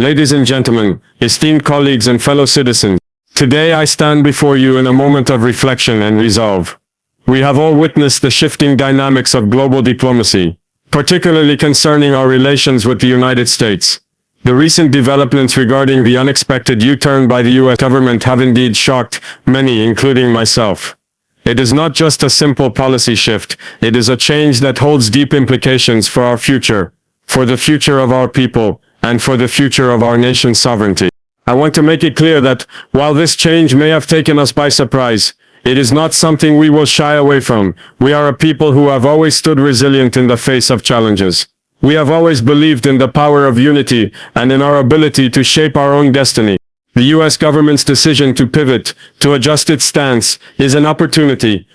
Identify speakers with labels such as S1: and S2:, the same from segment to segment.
S1: Ladies and gentlemen, esteemed colleagues and fellow citizens, today I stand before you in a moment of reflection and resolve. We have all witnessed the shifting dynamics of global diplomacy, particularly concerning our relations with the United States. The recent developments regarding the unexpected U-turn by the US government have indeed shocked many, including myself. It is not just a simple policy shift, it is a change that holds deep implications for our future, for the future of our people, and for the future of our nation's sovereignty. I want to make it clear that, while this change may have taken us by surprise, it is not something we will shy away from. We are a people who have always stood resilient in the face of challenges. We have always believed in the power of unity and in our ability to shape our own destiny. The US government's decision to pivot, to adjust its stance, is an opportunity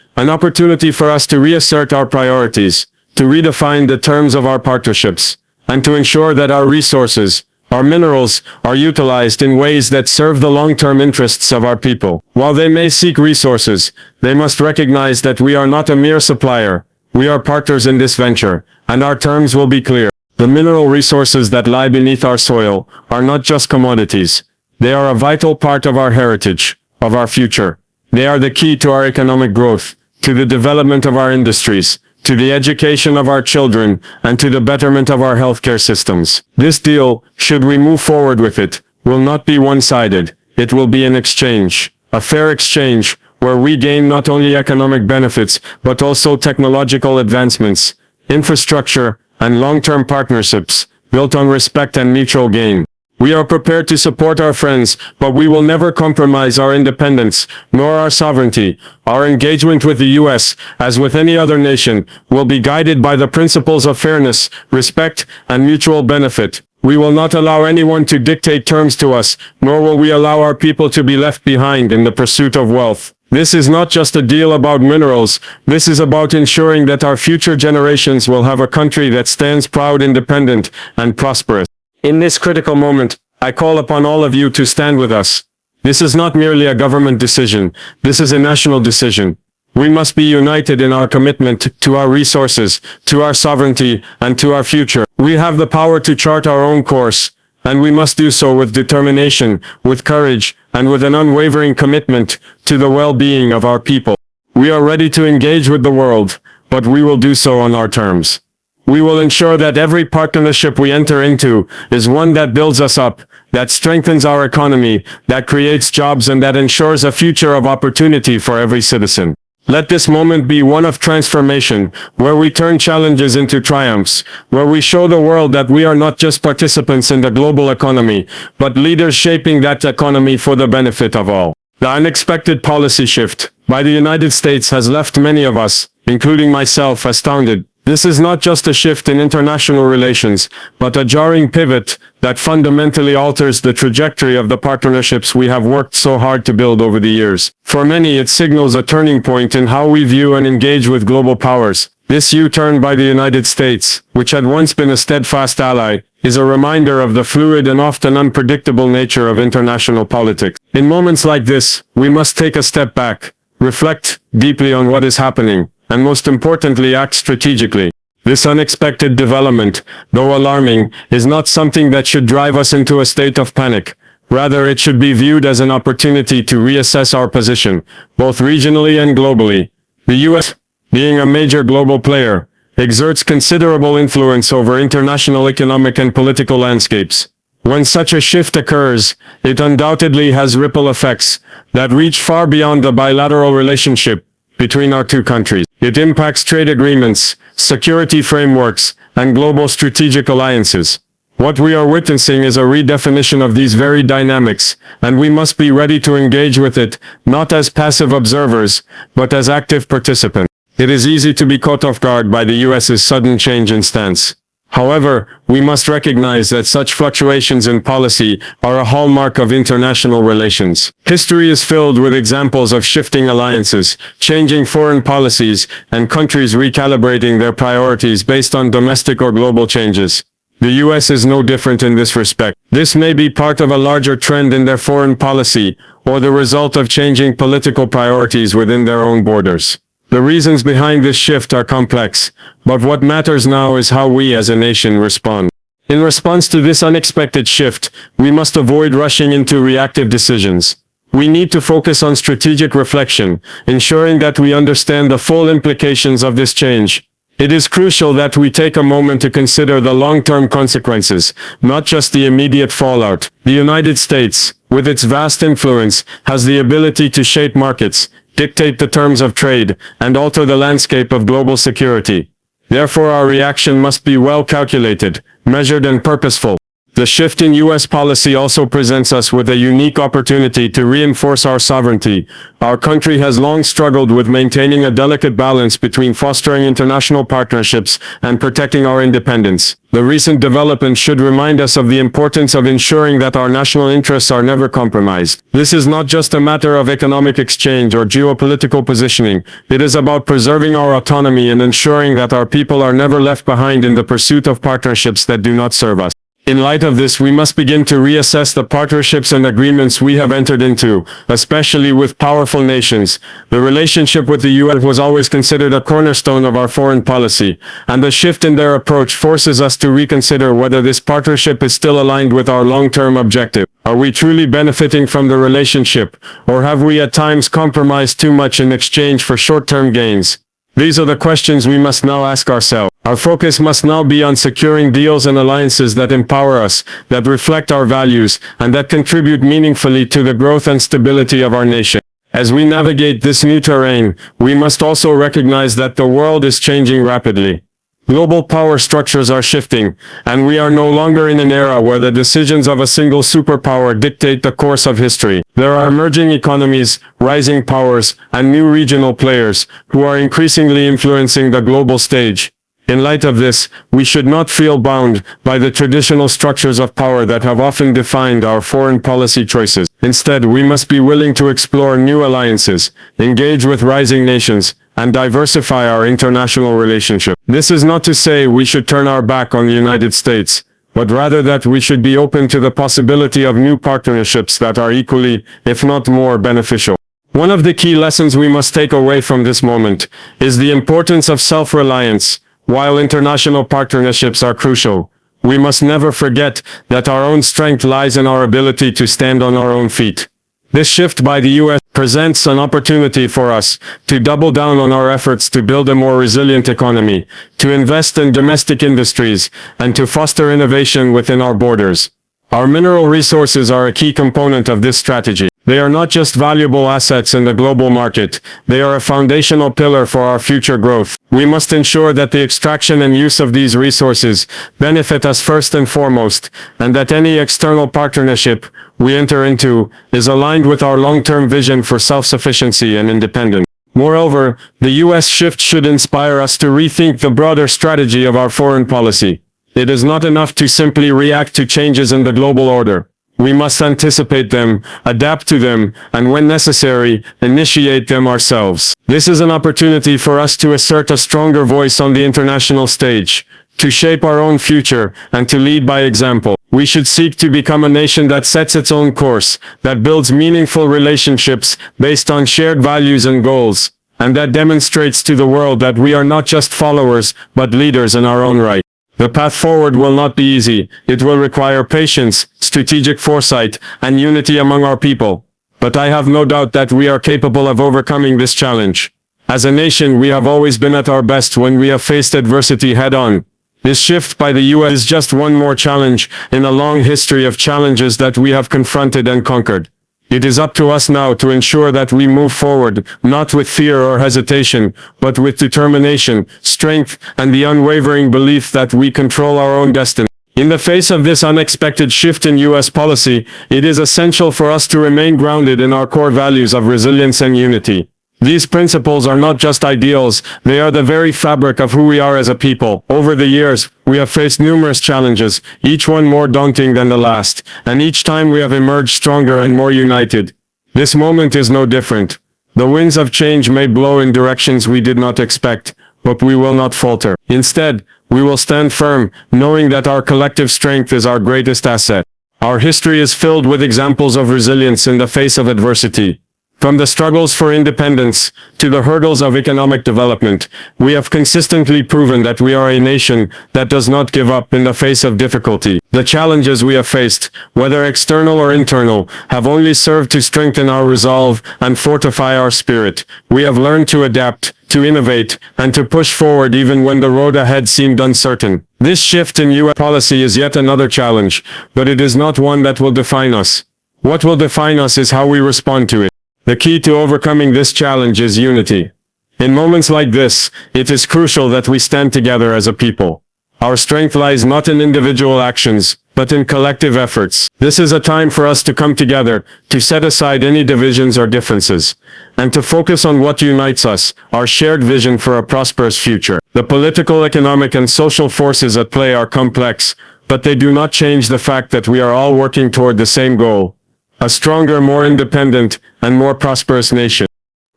S1: for us to reassert our priorities, to redefine the terms of our partnerships, and to ensure that our resources, our minerals, are utilized in ways that serve the long-term interests of our people. While they may seek resources, they must recognize that we are not a mere supplier. We are partners in this venture, and our terms will be clear. The mineral resources that lie beneath our soil are not just commodities. They are a vital part of our heritage, of our future. They are the key to our economic growth, to the development of our industries, to the education of our children, and to the betterment of our healthcare systems. This deal, should we move forward with it, will not be one-sided. It will be an exchange, a fair exchange, where we gain not only economic benefits, but also technological advancements, infrastructure, and long-term partnerships, built on respect and mutual gain. We are prepared to support our friends, but we will never compromise our independence, nor our sovereignty. Our engagement with the US, as with any other nation, will be guided by the principles of fairness, respect, and mutual benefit. We will not allow anyone to dictate terms to us, nor will we allow our people to be left behind in the pursuit of wealth. This is not just a deal about minerals. This is about ensuring that our future generations will have a country that stands proud, independent, and prosperous. In this critical moment, I call upon all of you to stand with us. This is not merely a government decision. This is a national decision. We must be united in our commitment to our resources, to our sovereignty, and to our future. We have the power to chart our own course, and we must do so with determination, with courage, and with an unwavering commitment to the well-being of our people. We are ready to engage with the world, but we will do so on our terms. We will ensure that every partnership we enter into is one that builds us up, that strengthens our economy, that creates jobs, and that ensures a future of opportunity for every citizen. Let this moment be one of transformation, where we turn challenges into triumphs, where we show the world that we are not just participants in the global economy, but leaders shaping that economy for the benefit of all. The unexpected policy shift by the United States has left many of us, including myself, astounded. This is not just a shift in international relations, but a jarring pivot that fundamentally alters the trajectory of the partnerships we have worked so hard to build over the years. For many, it signals a turning point in how we view and engage with global powers. This U-turn by the United States, which had once been a steadfast ally, is a reminder of the fluid and often unpredictable nature of international politics. In moments like this, we must take a step back, reflect deeply on what is happening, and most importantly, act strategically. This unexpected development, though alarming, is not something that should drive us into a state of panic. Rather, it should be viewed as an opportunity to reassess our position, both regionally and globally. The US, being a major global player, exerts considerable influence over international economic and political landscapes. When such a shift occurs, it undoubtedly has ripple effects that reach far beyond the bilateral relationship between our two countries. It impacts trade agreements, security frameworks, and global strategic alliances. What we are witnessing is a redefinition of these very dynamics, and we must be ready to engage with it, not as passive observers, but as active participants. It is easy to be caught off guard by the US's sudden change in stance. However, we must recognize that such fluctuations in policy are a hallmark of international relations. History is filled with examples of shifting alliances, changing foreign policies, and countries recalibrating their priorities based on domestic or global changes. The US is no different in this respect. This may be part of a larger trend in their foreign policy, or the result of changing political priorities within their own borders. The reasons behind this shift are complex, but what matters now is how we as a nation respond. In response to this unexpected shift, we must avoid rushing into reactive decisions. We need to focus on strategic reflection, ensuring that we understand the full implications of this change. It is crucial that we take a moment to consider the long-term consequences, not just the immediate fallout. The United States, with its vast influence, has the ability to shape markets, dictate the terms of trade, and alter the landscape of global security. Therefore, our reaction must be well calculated, measured and purposeful. The shift in U.S. policy also presents us with a unique opportunity to reinforce our sovereignty. Our country has long struggled with maintaining a delicate balance between fostering international partnerships and protecting our independence. The recent developments should remind us of the importance of ensuring that our national interests are never compromised. This is not just a matter of economic exchange or geopolitical positioning. It is about preserving our autonomy and ensuring that our people are never left behind in the pursuit of partnerships that do not serve us. In light of this, we must begin to reassess the partnerships and agreements we have entered into, especially with powerful nations. The relationship with the U.S. was always considered a cornerstone of our foreign policy, and the shift in their approach forces us to reconsider whether this partnership is still aligned with our long-term objective. Are we truly benefiting from the relationship, or have we at times compromised too much in exchange for short-term gains? These are the questions we must now ask ourselves. Our focus must now be on securing deals and alliances that empower us, that reflect our values, and that contribute meaningfully to the growth and stability of our nation. As we navigate this new terrain, we must also recognize that the world is changing rapidly. Global power structures are shifting, and we are no longer in an era where the decisions of a single superpower dictate the course of history. There are emerging economies, rising powers, and new regional players who are increasingly influencing the global stage. In light of this, we should not feel bound by the traditional structures of power that have often defined our foreign policy choices. Instead, we must be willing to explore new alliances, engage with rising nations, and diversify our international relationship. This is not to say we should turn our back on the United States, but rather that we should be open to the possibility of new partnerships that are equally, if not more, beneficial. One of the key lessons we must take away from this moment is the importance of self-reliance. While international partnerships are crucial, we must never forget that our own strength lies in our ability to stand on our own feet. This shift by the U.S. presents an opportunity for us to double down on our efforts to build a more resilient economy, to invest in domestic industries, and to foster innovation within our borders. Our mineral resources are a key component of this strategy. They are not just valuable assets in the global market, they are a foundational pillar for our future growth. We must ensure that the extraction and use of these resources benefit us first and foremost, and that any external partnership we enter into is aligned with our long-term vision for self-sufficiency and independence. Moreover, the U.S. shift should inspire us to rethink the broader strategy of our foreign policy. It is not enough to simply react to changes in the global order. We must anticipate them, adapt to them, and when necessary, initiate them ourselves. This is an opportunity for us to assert a stronger voice on the international stage, to shape our own future, and to lead by example. We should seek to become a nation that sets its own course, that builds meaningful relationships based on shared values and goals, and that demonstrates to the world that we are not just followers, but leaders in our own right. The path forward will not be easy. It will require patience, strategic foresight, and unity among our people. But I have no doubt that we are capable of overcoming this challenge. As a nation, we have always been at our best when we have faced adversity head-on. This shift by the U.S. is just one more challenge in a long history of challenges that we have confronted and conquered. It is up to us now to ensure that we move forward, not with fear or hesitation, but with determination, strength, and the unwavering belief that we control our own destiny. In the face of this unexpected shift in U.S. policy, it is essential for us to remain grounded in our core values of resilience and unity. These principles are not just ideals, they are the very fabric of who we are as a people. Over the years, we have faced numerous challenges, each one more daunting than the last, and each time we have emerged stronger and more united. This moment is no different. The winds of change may blow in directions we did not expect, but we will not falter. Instead, we will stand firm, knowing that our collective strength is our greatest asset. Our history is filled with examples of resilience in the face of adversity. From the struggles for independence to the hurdles of economic development, we have consistently proven that we are a nation that does not give up in the face of difficulty. The challenges we have faced, whether external or internal, have only served to strengthen our resolve and fortify our spirit. We have learned to adapt, to innovate, and to push forward even when the road ahead seemed uncertain. This shift in U.S. policy is yet another challenge, but it is not one that will define us. What will define us is how we respond to it. The key to overcoming this challenge is unity. In moments like this, it is crucial that we stand together as a people. Our strength lies not in individual actions, but in collective efforts. This is a time for us to come together, to set aside any divisions or differences, and to focus on what unites us, our shared vision for a prosperous future. The political, economic, and social forces at play are complex, but they do not change the fact that we are all working toward the same goal: a stronger, more independent, and more prosperous nation.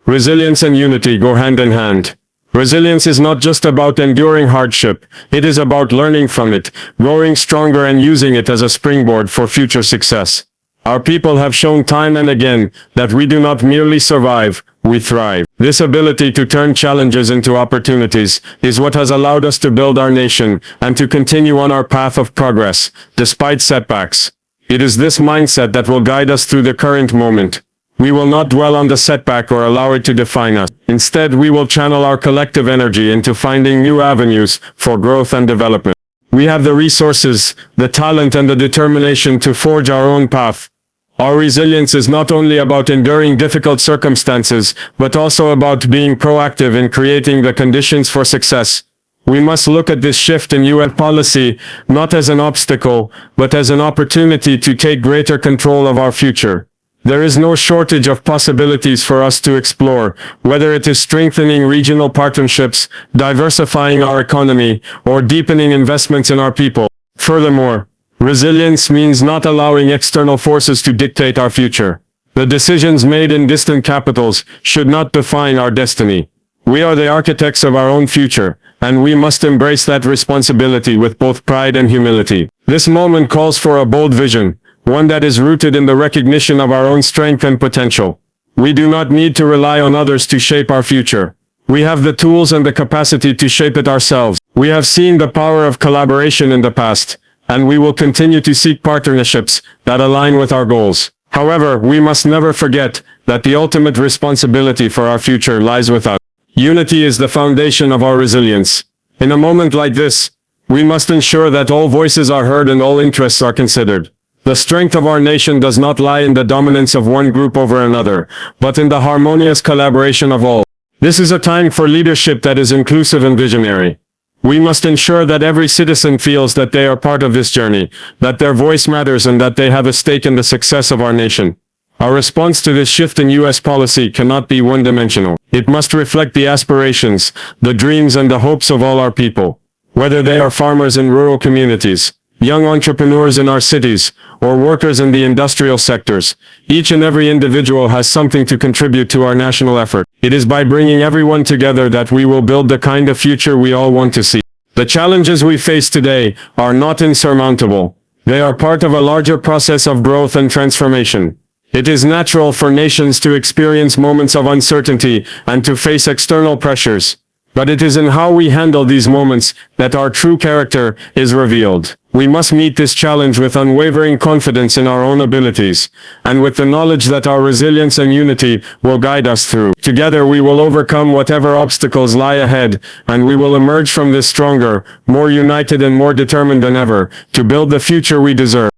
S1: Resilience and unity go hand in hand. Resilience is not just about enduring hardship, it is about learning from it, growing stronger and using it as a springboard for future success. Our people have shown time and again that we do not merely survive, we thrive. This ability to turn challenges into opportunities is what has allowed us to build our nation and to continue on our path of progress, despite setbacks. It is this mindset that will guide us through the current moment. We will not dwell on the setback or allow it to define us. Instead, we will channel our collective energy into finding new avenues for growth and development. We have the resources, the talent, and the determination to forge our own path. Our resilience is not only about enduring difficult circumstances, but also about being proactive in creating the conditions for success. We must look at this shift in U.S. policy not as an obstacle, but as an opportunity to take greater control of our future. There is no shortage of possibilities for us to explore, whether it is strengthening regional partnerships, diversifying our economy, or deepening investments in our people. Furthermore, resilience means not allowing external forces to dictate our future. The decisions made in distant capitals should not define our destiny. We are the architects of our own future, and we must embrace that responsibility with both pride and humility. This moment calls for a bold vision, one that is rooted in the recognition of our own strength and potential. We do not need to rely on others to shape our future. We have the tools and the capacity to shape it ourselves. We have seen the power of collaboration in the past, and we will continue to seek partnerships that align with our goals. However, we must never forget that the ultimate responsibility for our future lies with us. Unity is the foundation of our resilience. In a moment like this, we must ensure that all voices are heard and all interests are considered. The strength of our nation does not lie in the dominance of one group over another, but in the harmonious collaboration of all. This is a time for leadership that is inclusive and visionary. We must ensure that every citizen feels that they are part of this journey, that their voice matters, and that they have a stake in the success of our nation. Our response to this shift in U.S. policy cannot be one-dimensional. It must reflect the aspirations, the dreams, and the hopes of all our people. Whether they are farmers in rural communities, young entrepreneurs in our cities, or workers in the industrial sectors, each and every individual has something to contribute to our national effort. It is by bringing everyone together that we will build the kind of future we all want to see. The challenges we face today are not insurmountable. They are part of a larger process of growth and transformation. It is natural for nations to experience moments of uncertainty and to face external pressures. But it is in how we handle these moments that our true character is revealed. We must meet this challenge with unwavering confidence in our own abilities, and with the knowledge that our resilience and unity will guide us through. Together we will overcome whatever obstacles lie ahead, and we will emerge from this stronger, more united, and more determined than ever, to build the future we deserve.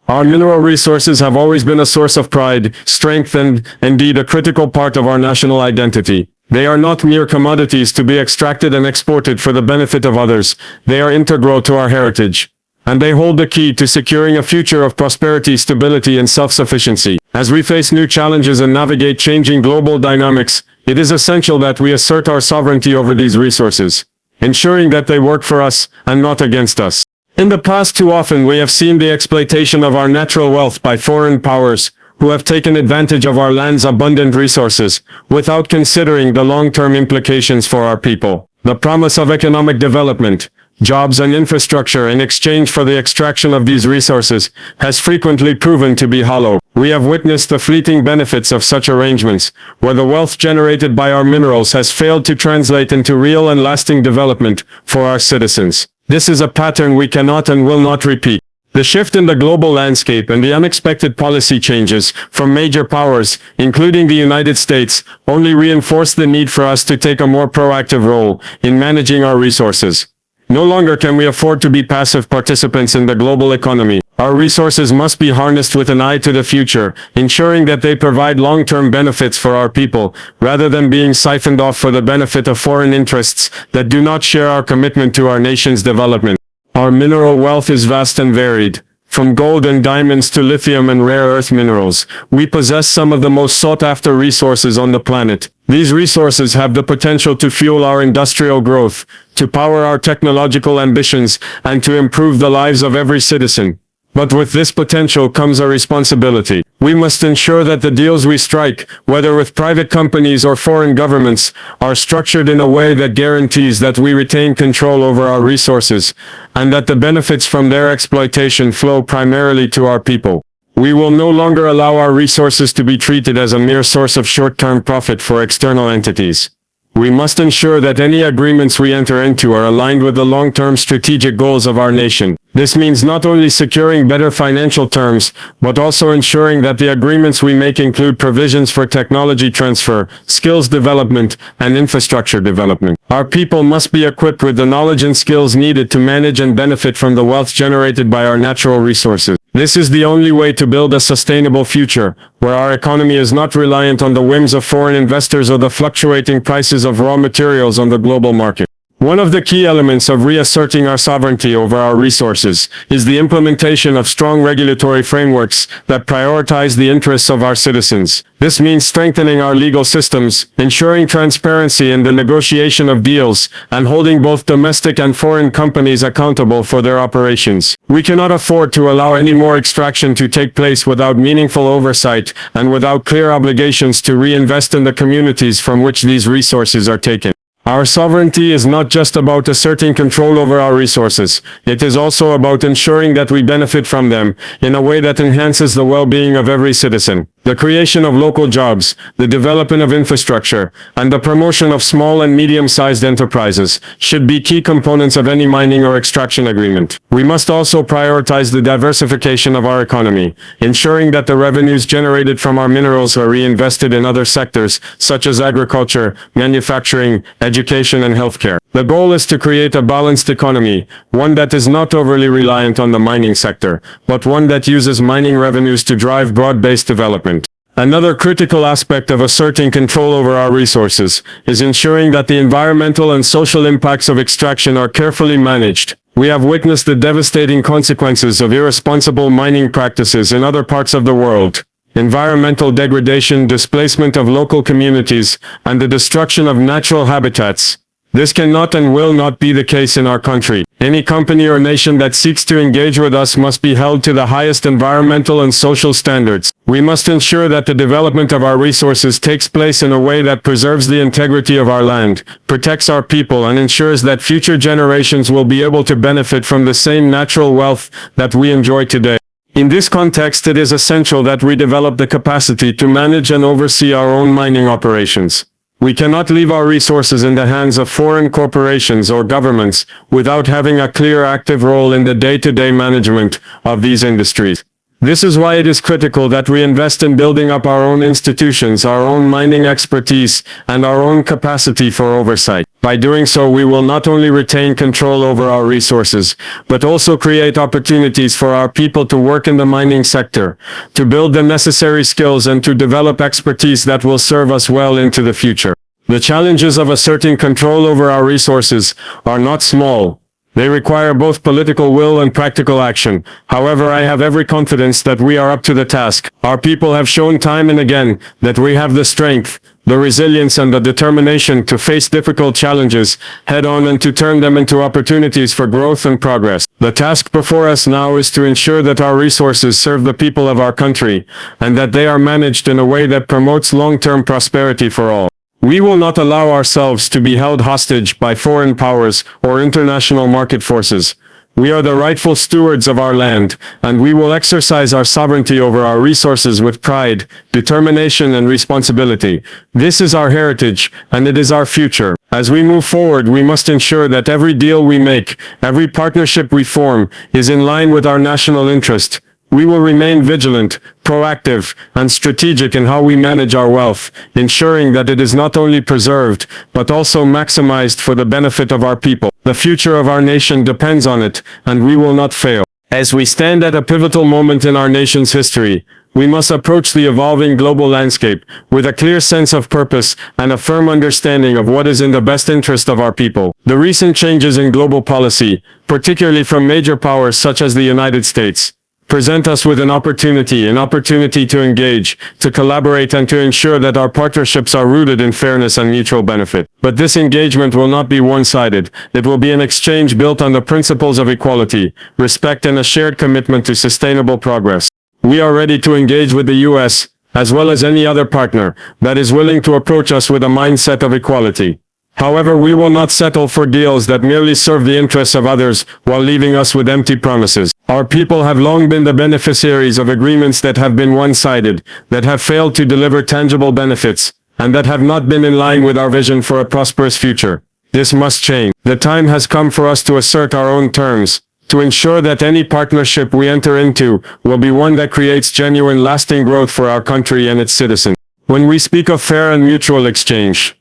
S1: Our mineral resources have always been a source of pride, strength, and, indeed, a critical part of our national identity. They are not mere commodities to be extracted and exported for the benefit of others. They are integral to our heritage. And they hold the key to securing a future of prosperity, stability, and self-sufficiency. As we face new challenges and navigate changing global dynamics, it is essential that we assert our sovereignty over these resources, ensuring that they work for us and not against us. In the past, too often we have seen the exploitation of our natural wealth by foreign powers, who have taken advantage of our land's abundant resources, without considering the long-term implications for our people. The promise of economic development, jobs and infrastructure in exchange for the extraction of these resources has frequently proven to be hollow. We have witnessed the fleeting benefits of such arrangements, where the wealth generated by our minerals has failed to translate into real and lasting development for our citizens. This is a pattern we cannot and will not repeat. The shift in the global landscape and the unexpected policy changes from major powers, including the United States, only reinforce the need for us to take a more proactive role in managing our resources. No longer can we afford to be passive participants in the global economy. Our resources must be harnessed with an eye to the future, ensuring that they provide long-term benefits for our people, rather than being siphoned off for the benefit of foreign interests that do not share our commitment to our nation's development. Our mineral wealth is vast and varied. From gold and diamonds to lithium and rare earth minerals, we possess some of the most sought-after resources on the planet. These resources have the potential to fuel our industrial growth, to power our technological ambitions, and to improve the lives of every citizen. But with this potential comes a responsibility. We must ensure that the deals we strike, whether with private companies or foreign governments, are structured in a way that guarantees that we retain control over our resources, and that the benefits from their exploitation flow primarily to our people. We will no longer allow our resources to be treated as a mere source of short-term profit for external entities. We must ensure that any agreements we enter into are aligned with the long-term strategic goals of our nation. This means not only securing better financial terms, but also ensuring that the agreements we make include provisions for technology transfer, skills development, and infrastructure development. Our people must be equipped with the knowledge and skills needed to manage and benefit from the wealth generated by our natural resources. This is the only way to build a sustainable future, where our economy is not reliant on the whims of foreign investors or the fluctuating prices of raw materials on the global market. One of the key elements of reasserting our sovereignty over our resources is the implementation of strong regulatory frameworks that prioritize the interests of our citizens. This means strengthening our legal systems, ensuring transparency in the negotiation of deals, and holding both domestic and foreign companies accountable for their operations. We cannot afford to allow any more extraction to take place without meaningful oversight and without clear obligations to reinvest in the communities from which these resources are taken. Our sovereignty is not just about asserting control over our resources. It is also about ensuring that we benefit from them in a way that enhances the well-being of every citizen. The creation of local jobs, the development of infrastructure, and the promotion of small and medium-sized enterprises should be key components of any mining or extraction agreement. We must also prioritize the diversification of our economy, ensuring that the revenues generated from our minerals are reinvested in other sectors, such as agriculture, manufacturing, education, and healthcare. The goal is to create a balanced economy, one that is not overly reliant on the mining sector, but one that uses mining revenues to drive broad-based development. Another critical aspect of asserting control over our resources is ensuring that the environmental and social impacts of extraction are carefully managed. We have witnessed the devastating consequences of irresponsible mining practices in other parts of the world. Environmental degradation, displacement of local communities, and the destruction of natural habitats. This cannot and will not be the case in our country. Any company or nation that seeks to engage with us must be held to the highest environmental and social standards. We must ensure that the development of our resources takes place in a way that preserves the integrity of our land, protects our people, and ensures that future generations will be able to benefit from the same natural wealth that we enjoy today. In this context, it is essential that we develop the capacity to manage and oversee our own mining operations. We cannot leave our resources in the hands of foreign corporations or governments without having a clear active role in the day-to-day management of these industries. This is why it is critical that we invest in building up our own institutions, our own mining expertise, and our own capacity for oversight. By doing so, we will not only retain control over our resources, but also create opportunities for our people to work in the mining sector, to build the necessary skills, and to develop expertise that will serve us well into the future. The challenges of asserting control over our resources are not small. They require both political will and practical action. However, I have every confidence that we are up to the task. Our people have shown time and again that we have the strength, the resilience, and the determination to face difficult challenges head-on and to turn them into opportunities for growth and progress. The task before us now is to ensure that our resources serve the people of our country, and that they are managed in a way that promotes long-term prosperity for all. We will not allow ourselves to be held hostage by foreign powers or international market forces. We are the rightful stewards of our land, and we will exercise our sovereignty over our resources with pride, determination, and responsibility. This is our heritage, and it is our future. As we move forward, we must ensure that every deal we make, every partnership we form, is in line with our national interest. We will remain vigilant, proactive, and strategic in how we manage our wealth, ensuring that it is not only preserved, but also maximized for the benefit of our people. The future of our nation depends on it, and we will not fail. As we stand at a pivotal moment in our nation's history, we must approach the evolving global landscape with a clear sense of purpose and a firm understanding of what is in the best interest of our people. The recent changes in global policy, particularly from major powers such as the United States, present us with an opportunity to engage, to collaborate, and to ensure that our partnerships are rooted in fairness and mutual benefit. But this engagement will not be one-sided. It will be an exchange built on the principles of equality, respect, and a shared commitment to sustainable progress. We are ready to engage with the U.S., as well as any other partner, that is willing to approach us with a mindset of equality. However, we will not settle for deals that merely serve the interests of others while leaving us with empty promises. Our people have long been the beneficiaries of agreements that have been one-sided, that have failed to deliver tangible benefits, and that have not been in line with our vision for a prosperous future. This must change. The time has come for us to assert our own terms, to ensure that any partnership we enter into will be one that creates genuine, lasting growth for our country and its citizens. When we speak of fair and mutual exchange,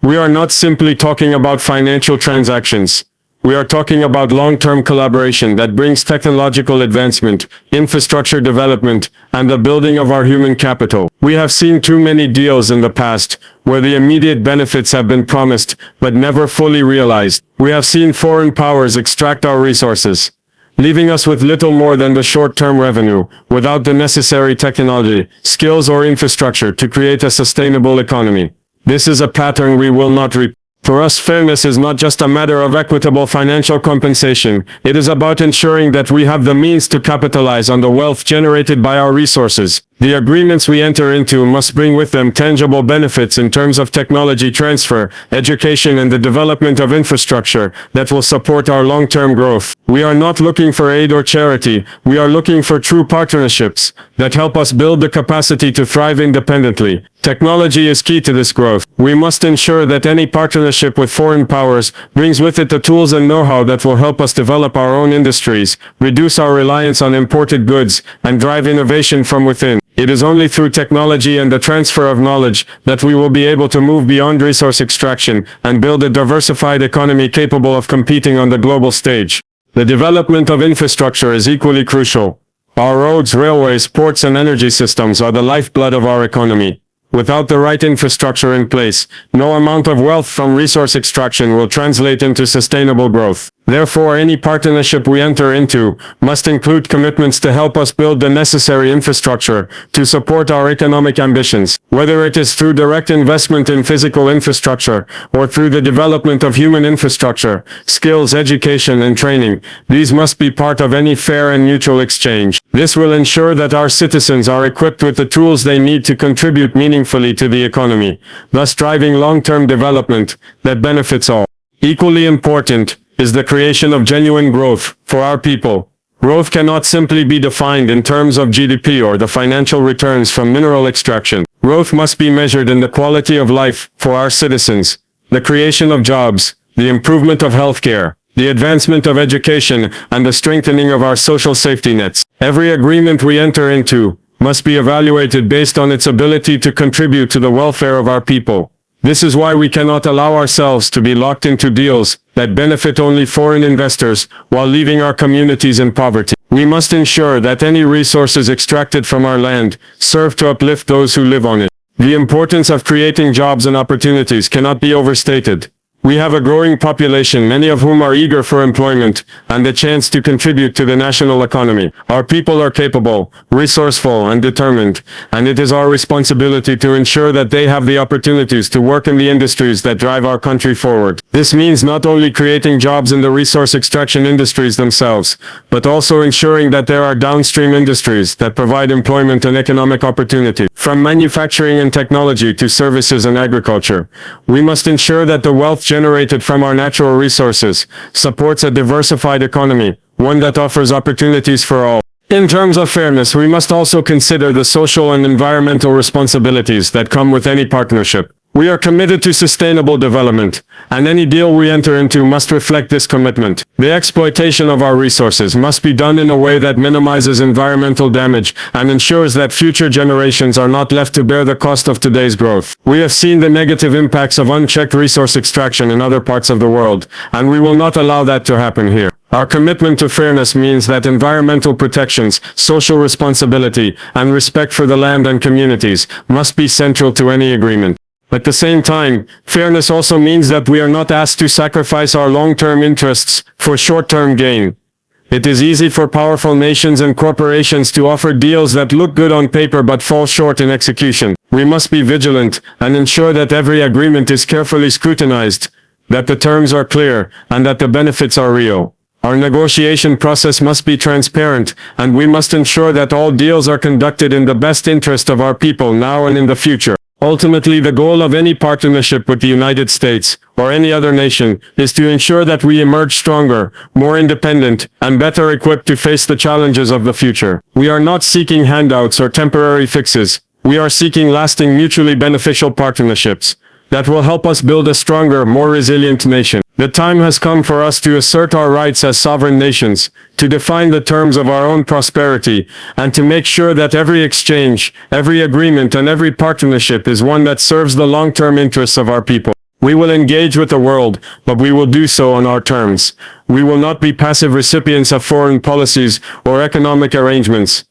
S1: we are not simply talking about financial transactions. We are talking about long-term collaboration that brings technological advancement, infrastructure development, and the building of our human capital. We have seen too many deals in the past where the immediate benefits have been promised but never fully realized. We have seen foreign powers extract our resources, leaving us with little more than the short-term revenue, without the necessary technology, skills, or infrastructure to create a sustainable economy. This is a pattern we will not repeat. For us, fairness is not just a matter of equitable financial compensation. It is about ensuring that we have the means to capitalize on the wealth generated by our resources. The agreements we enter into must bring with them tangible benefits in terms of technology transfer, education, and the development of infrastructure that will support our long-term growth. We are not looking for aid or charity. We are looking for true partnerships that help us build the capacity to thrive independently. Technology is key to this growth. We must ensure that any partnership with foreign powers brings with it the tools and know-how that will help us develop our own industries, reduce our reliance on imported goods, and drive innovation from within. It is only through technology and the transfer of knowledge that we will be able to move beyond resource extraction and build a diversified economy capable of competing on the global stage. The development of infrastructure is equally crucial. Our roads, railways, ports, and energy systems are the lifeblood of our economy. Without the right infrastructure in place, no amount of wealth from resource extraction will translate into sustainable growth. Therefore, any partnership we enter into must include commitments to help us build the necessary infrastructure to support our economic ambitions. Whether it is through direct investment in physical infrastructure or through the development of human infrastructure, skills, education, and training, these must be part of any fair and mutual exchange. This will ensure that our citizens are equipped with the tools they need to contribute meaningfully to the economy, thus driving long-term development that benefits all. Equally important is the creation of genuine growth for our people. Growth cannot simply be defined in terms of GDP or the financial returns from mineral extraction. Growth must be measured in the quality of life for our citizens, the creation of jobs, the improvement of healthcare, the advancement of education, and the strengthening of our social safety nets. Every agreement we enter into must be evaluated based on its ability to contribute to the welfare of our people. This is why we cannot allow ourselves to be locked into deals that benefit only foreign investors while leaving our communities in poverty. We must ensure that any resources extracted from our land serve to uplift those who live on it. The importance of creating jobs and opportunities cannot be overstated. We have a growing population, many of whom are eager for employment and the chance to contribute to the national economy. Our people are capable, resourceful, and determined, and it is our responsibility to ensure that they have the opportunities to work in the industries that drive our country forward. This means not only creating jobs in the resource extraction industries themselves, but also ensuring that there are downstream industries that provide employment and economic opportunity. From manufacturing and technology to services and agriculture, we must ensure that the wealth generated from our natural resources supports a diversified economy, one that offers opportunities for all. In terms of fairness, we must also consider the social and environmental responsibilities that come with any partnership. We are committed to sustainable development, and any deal we enter into must reflect this commitment. The exploitation of our resources must be done in a way that minimizes environmental damage and ensures that future generations are not left to bear the cost of today's growth. We have seen the negative impacts of unchecked resource extraction in other parts of the world, and we will not allow that to happen here. Our commitment to fairness means that environmental protections, social responsibility, and respect for the land and communities must be central to any agreement. At the same time, fairness also means that we are not asked to sacrifice our long-term interests for short-term gain. It is easy for powerful nations and corporations to offer deals that look good on paper but fall short in execution. We must be vigilant and ensure that every agreement is carefully scrutinized, that the terms are clear, and that the benefits are real. Our negotiation process must be transparent, and we must ensure that all deals are conducted in the best interest of our people now and in the future. Ultimately, the goal of any partnership with the United States, or any other nation, is to ensure that we emerge stronger, more independent, and better equipped to face the challenges of the future. We are not seeking handouts or temporary fixes. We are seeking lasting, mutually beneficial partnerships that will help us build a stronger, more resilient nation. The time has come for us to assert our rights as sovereign nations, to define the terms of our own prosperity, and to make sure that every exchange, every agreement, and every partnership is one that serves the long-term interests of our people. We will engage with the world, but we will do so on our terms. We will not be passive recipients of foreign policies or economic arrangements.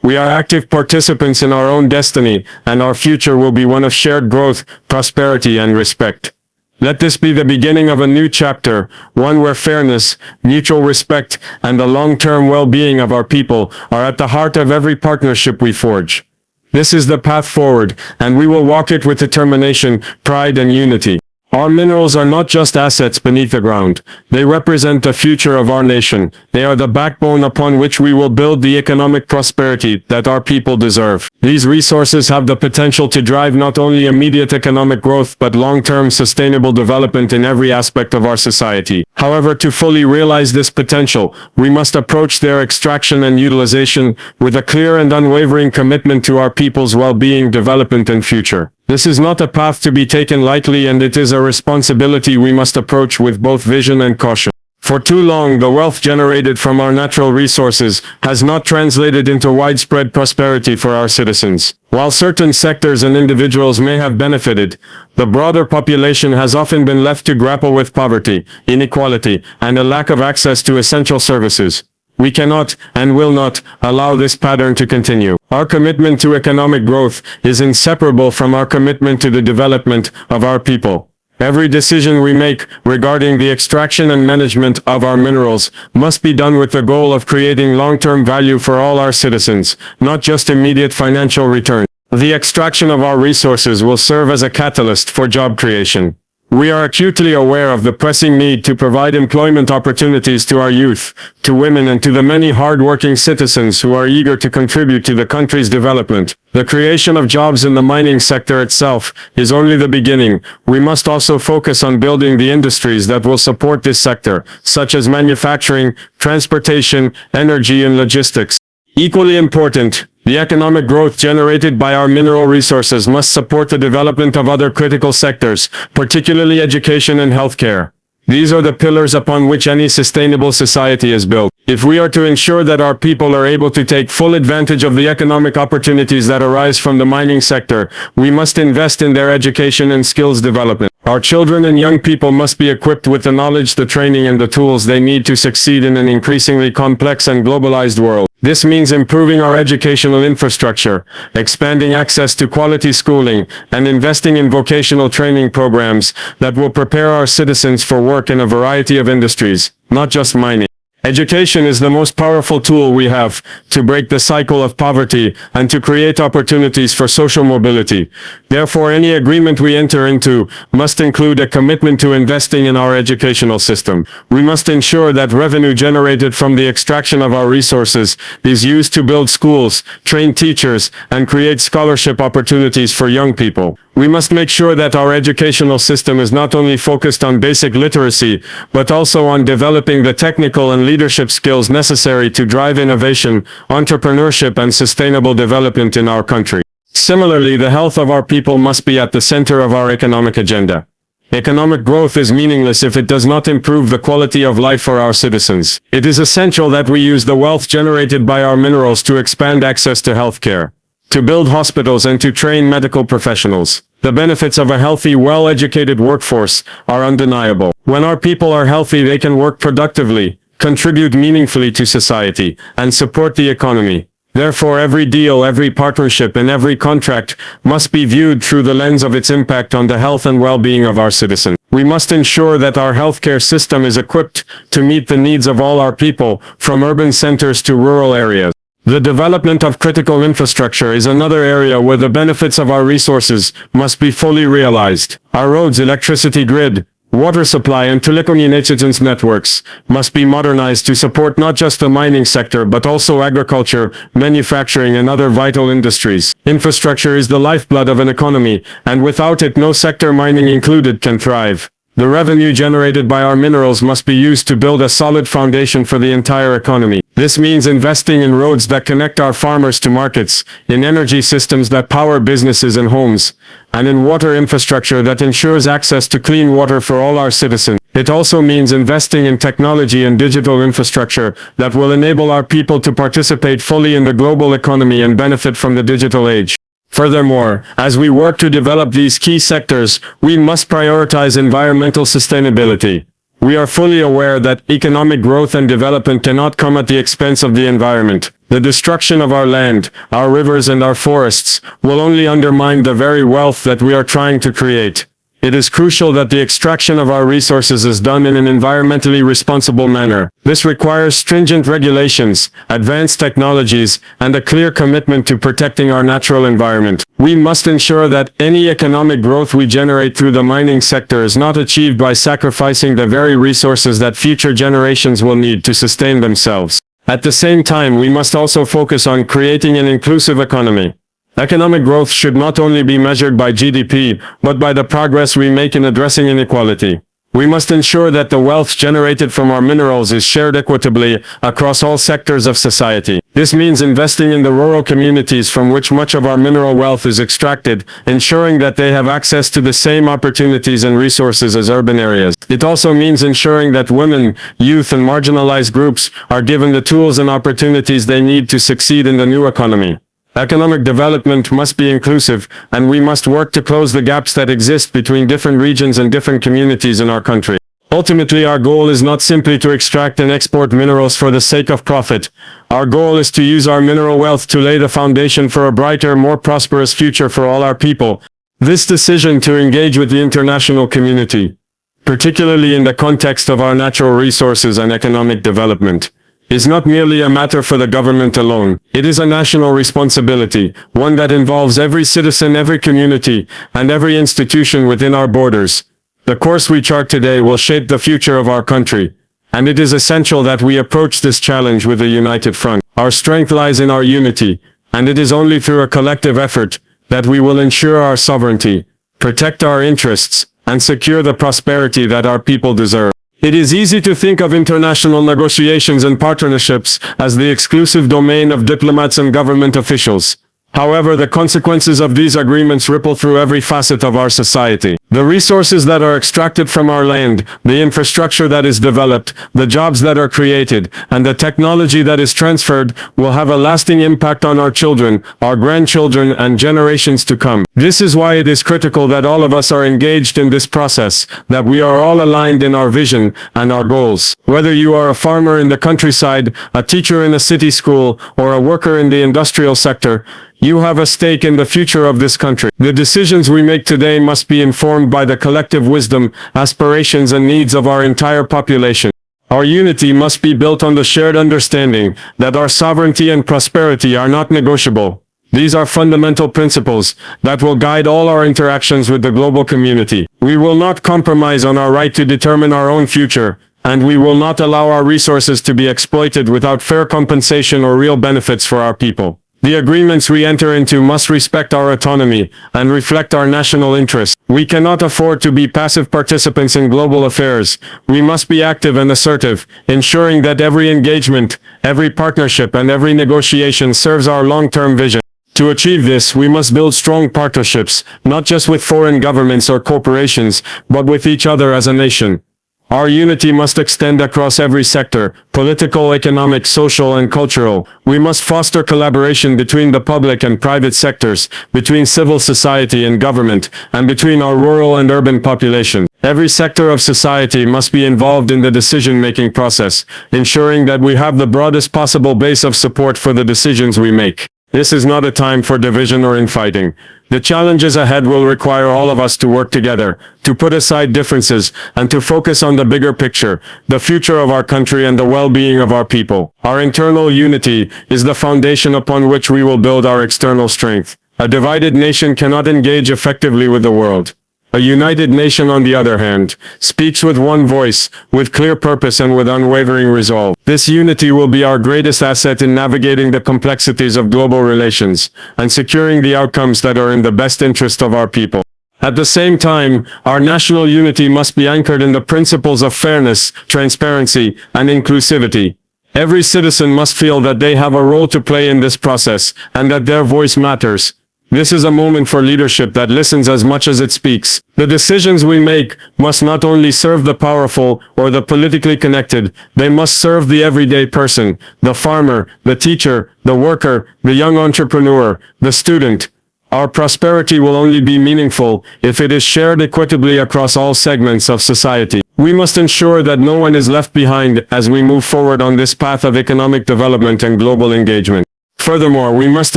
S1: We are active participants in our own destiny, and our future will be one of shared growth, prosperity, and respect. Let this be the beginning of a new chapter, one where fairness, mutual respect, and the long-term well-being of our people are at the heart of every partnership we forge. This is the path forward, and we will walk it with determination, pride, and unity. Our minerals are not just assets beneath the ground. They represent the future of our nation. They are the backbone upon which we will build the economic prosperity that our people deserve. These resources have the potential to drive not only immediate economic growth but long-term sustainable development in every aspect of our society. However, to fully realize this potential, we must approach their extraction and utilization with a clear and unwavering commitment to our people's well-being, development, and future. This is not a path to be taken lightly, and it is a responsibility we must approach with both vision and caution. For too long, the wealth generated from our natural resources has not translated into widespread prosperity for our citizens. While certain sectors and individuals may have benefited, the broader population has often been left to grapple with poverty, inequality, and a lack of access to essential services. We cannot and will not allow this pattern to continue. Our commitment to economic growth is inseparable from our commitment to the development of our people. Every decision we make regarding the extraction and management of our minerals must be done with the goal of creating long-term value for all our citizens, not just immediate financial return. The extraction of our resources will serve as a catalyst for job creation. We are acutely aware of the pressing need to provide employment opportunities to our youth, to women, and to the many hard-working citizens who are eager to contribute to the country's development. The creation of jobs in the mining sector itself is only the beginning. We must also focus on building the industries that will support this sector, such as manufacturing, transportation, energy, and logistics. Equally important, the economic growth generated by our mineral resources must support the development of other critical sectors, particularly education and healthcare. These are the pillars upon which any sustainable society is built. If we are to ensure that our people are able to take full advantage of the economic opportunities that arise from the mining sector, we must invest in their education and skills development. Our children and young people must be equipped with the knowledge, the training, and the tools they need to succeed in an increasingly complex and globalized world. This means improving our educational infrastructure, expanding access to quality schooling, and investing in vocational training programs that will prepare our citizens for work in a variety of industries, not just mining. Education is the most powerful tool we have to break the cycle of poverty and to create opportunities for social mobility. Therefore, any agreement we enter into must include a commitment to investing in our educational system. We must ensure that revenue generated from the extraction of our resources is used to build schools, train teachers, and create scholarship opportunities for young people. We must make sure that our educational system is not only focused on basic literacy, but also on developing the technical and leadership skills necessary to drive innovation, entrepreneurship, and sustainable development in our country. Similarly, the health of our people must be at the center of our economic agenda. Economic growth is meaningless if it does not improve the quality of life for our citizens. It is essential that we use the wealth generated by our minerals to expand access to healthcare, to build hospitals, and to train medical professionals. The benefits of a healthy, well-educated workforce are undeniable. When our people are healthy, they can work productively, contribute meaningfully to society, and support the economy. Therefore, every deal, every partnership, and every contract must be viewed through the lens of its impact on the health and well-being of our citizens. We must ensure that our healthcare system is equipped to meet the needs of all our people, from urban centers to rural areas. The development of critical infrastructure is another area where the benefits of our resources must be fully realized. Our roads, electricity grid, water supply, and telecommunications networks must be modernized to support not just the mining sector but also agriculture, manufacturing, and other vital industries. Infrastructure is the lifeblood of an economy, and without it no sector, mining included, can thrive. The revenue generated by our minerals must be used to build a solid foundation for the entire economy. This means investing in roads that connect our farmers to markets, in energy systems that power businesses and homes, and in water infrastructure that ensures access to clean water for all our citizens. It also means investing in technology and digital infrastructure that will enable our people to participate fully in the global economy and benefit from the digital age. Furthermore, as we work to develop these key sectors, we must prioritize environmental sustainability. We are fully aware that economic growth and development cannot come at the expense of the environment. The destruction of our land, our rivers, and our forests will only undermine the very wealth that we are trying to create. It is crucial that the extraction of our resources is done in an environmentally responsible manner. This requires stringent regulations, advanced technologies, and a clear commitment to protecting our natural environment. We must ensure that any economic growth we generate through the mining sector is not achieved by sacrificing the very resources that future generations will need to sustain themselves. At the same time, we must also focus on creating an inclusive economy. Economic growth should not only be measured by GDP, but by the progress we make in addressing inequality. We must ensure that the wealth generated from our minerals is shared equitably across all sectors of society. This means investing in the rural communities from which much of our mineral wealth is extracted, ensuring that they have access to the same opportunities and resources as urban areas. It also means ensuring that women, youth, and marginalized groups are given the tools and opportunities they need to succeed in the new economy. Economic development must be inclusive, and we must work to close the gaps that exist between different regions and different communities in our country. Ultimately, our goal is not simply to extract and export minerals for the sake of profit. Our goal is to use our mineral wealth to lay the foundation for a brighter, more prosperous future for all our people. This decision to engage with the international community, particularly in the context of our natural resources and economic development, is not merely a matter for the government alone. It is a national responsibility, one that involves every citizen, every community, and every institution within our borders. The course we chart today will shape the future of our country, and it is essential that we approach this challenge with a united front. Our strength lies in our unity, and it is only through a collective effort that we will ensure our sovereignty, protect our interests, and secure the prosperity that our people deserve. It is easy to think of international negotiations and partnerships as the exclusive domain of diplomats and government officials. However, the consequences of these agreements ripple through every facet of our society. The resources that are extracted from our land, the infrastructure that is developed, the jobs that are created, and the technology that is transferred will have a lasting impact on our children, our grandchildren, and generations to come. This is why it is critical that all of us are engaged in this process, that we are all aligned in our vision and our goals. Whether you are a farmer in the countryside, a teacher in a city school, or a worker in the industrial sector, you have a stake in the future of this country. The decisions we make today must be informed by the collective wisdom, aspirations, and needs of our entire population. Our unity must be built on the shared understanding that our sovereignty and prosperity are not negotiable. These are fundamental principles that will guide all our interactions with the global community. We will not compromise on our right to determine our own future, and we will not allow our resources to be exploited without fair compensation or real benefits for our people. The agreements we enter into must respect our autonomy and reflect our national interests. We cannot afford to be passive participants in global affairs. We must be active and assertive, ensuring that every engagement, every partnership, and every negotiation serves our long-term vision. To achieve this, we must build strong partnerships, not just with foreign governments or corporations, but with each other as a nation. Our unity must extend across every sector, political, economic, social, and cultural. We must foster collaboration between the public and private sectors, between civil society and government, and between our rural and urban population. Every sector of society must be involved in the decision-making process, ensuring that we have the broadest possible base of support for the decisions we make. This is not a time for division or infighting. The challenges ahead will require all of us to work together, to put aside differences, and to focus on the bigger picture, the future of our country and the well-being of our people. Our internal unity is the foundation upon which we will build our external strength. A divided nation cannot engage effectively with the world. A united nation, on the other hand, speaks with one voice, with clear purpose and with unwavering resolve. This unity will be our greatest asset in navigating the complexities of global relations and securing the outcomes that are in the best interest of our people. At the same time, our national unity must be anchored in the principles of fairness, transparency, and inclusivity. Every citizen must feel that they have a role to play in this process and that their voice matters. This is a moment for leadership that listens as much as it speaks. The decisions we make must not only serve the powerful or the politically connected, they must serve the everyday person, the farmer, the teacher, the worker, the young entrepreneur, the student. Our prosperity will only be meaningful if it is shared equitably across all segments of society. We must ensure that no one is left behind as we move forward on this path of economic development and global engagement. Furthermore, we must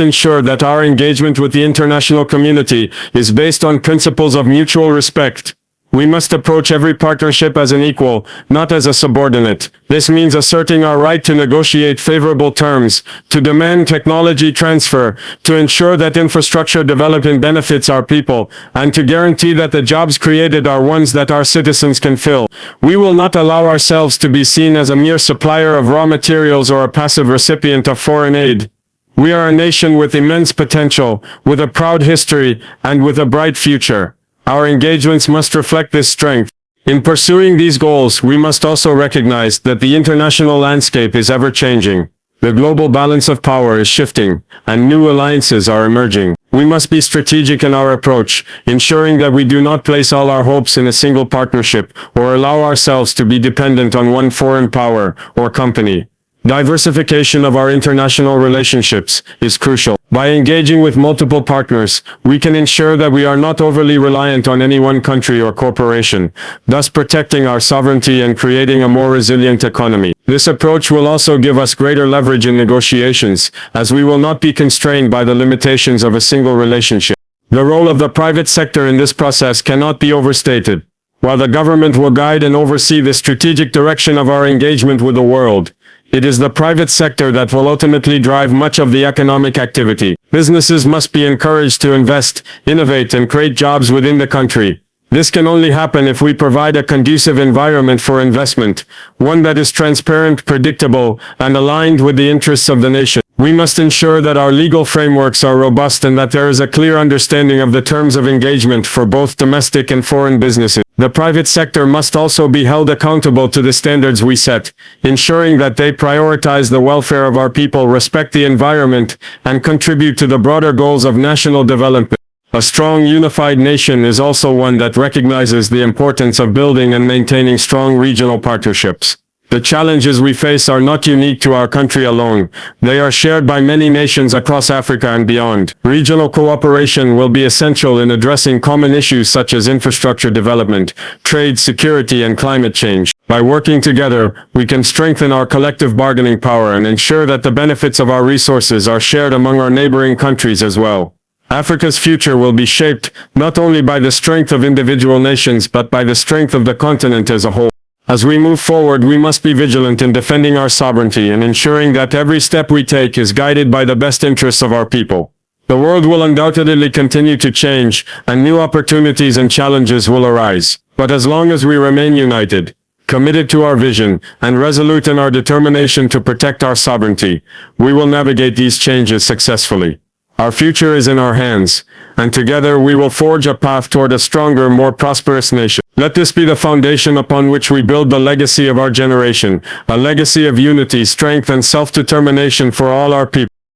S1: ensure that our engagement with the international community is based on principles of mutual respect. We must approach every partnership as an equal, not as a subordinate. This means asserting our right to negotiate favorable terms, to demand technology transfer, to ensure that infrastructure development benefits our people, and to guarantee that the jobs created are ones that our citizens can fill. We will not allow ourselves to be seen as a mere supplier of raw materials or a passive recipient of foreign aid. We are a nation with immense potential, with a proud history, and with a bright future. Our engagements must reflect this strength. In pursuing these goals, we must also recognize that the international landscape is ever-changing. The global balance of power is shifting, and new alliances are emerging. We must be strategic in our approach, ensuring that we do not place all our hopes in a single partnership, or allow ourselves to be dependent on one foreign power or company. Diversification of our international relationships is crucial. By engaging with multiple partners, we can ensure that we are not overly reliant on any one country or corporation, thus protecting our sovereignty and creating a more resilient economy. This approach will also give us greater leverage in negotiations, as we will not be constrained by the limitations of a single relationship. The role of the private sector in this process cannot be overstated. While the government will guide and oversee the strategic direction of our engagement with the world, it is the private sector that will ultimately drive much of the economic activity. Businesses must be encouraged to invest, innovate, and create jobs within the country. This can only happen if we provide a conducive environment for investment, one that is transparent, predictable, and aligned with the interests of the nation. We must ensure that our legal frameworks are robust and that there is a clear understanding of the terms of engagement for both domestic and foreign businesses. The private sector must also be held accountable to the standards we set, ensuring that they prioritize the welfare of our people, respect the environment, and contribute to the broader goals of national development. A strong, unified nation is also one that recognizes the importance of building and maintaining strong regional partnerships. The challenges we face are not unique to our country alone. They are shared by many nations across Africa and beyond. Regional cooperation will be essential in addressing common issues such as infrastructure development, trade, security, and climate change. By working together, we can strengthen our collective bargaining power and ensure that the benefits of our resources are shared among our neighboring countries as well. Africa's future will be shaped not only by the strength of individual nations but by the strength of the continent as a whole. As we move forward, we must be vigilant in defending our sovereignty and ensuring that every step we take is guided by the best interests of our people. The world will undoubtedly continue to change, and new opportunities and challenges will arise. But as long as we remain united, committed to our vision, and resolute in our determination to protect our sovereignty, we will navigate these changes successfully. Our future is in our hands, and together we will forge a path toward a stronger, more prosperous nation. Let this be the foundation upon which we build the legacy of our generation, a legacy of unity, strength, and self-determination for all our people.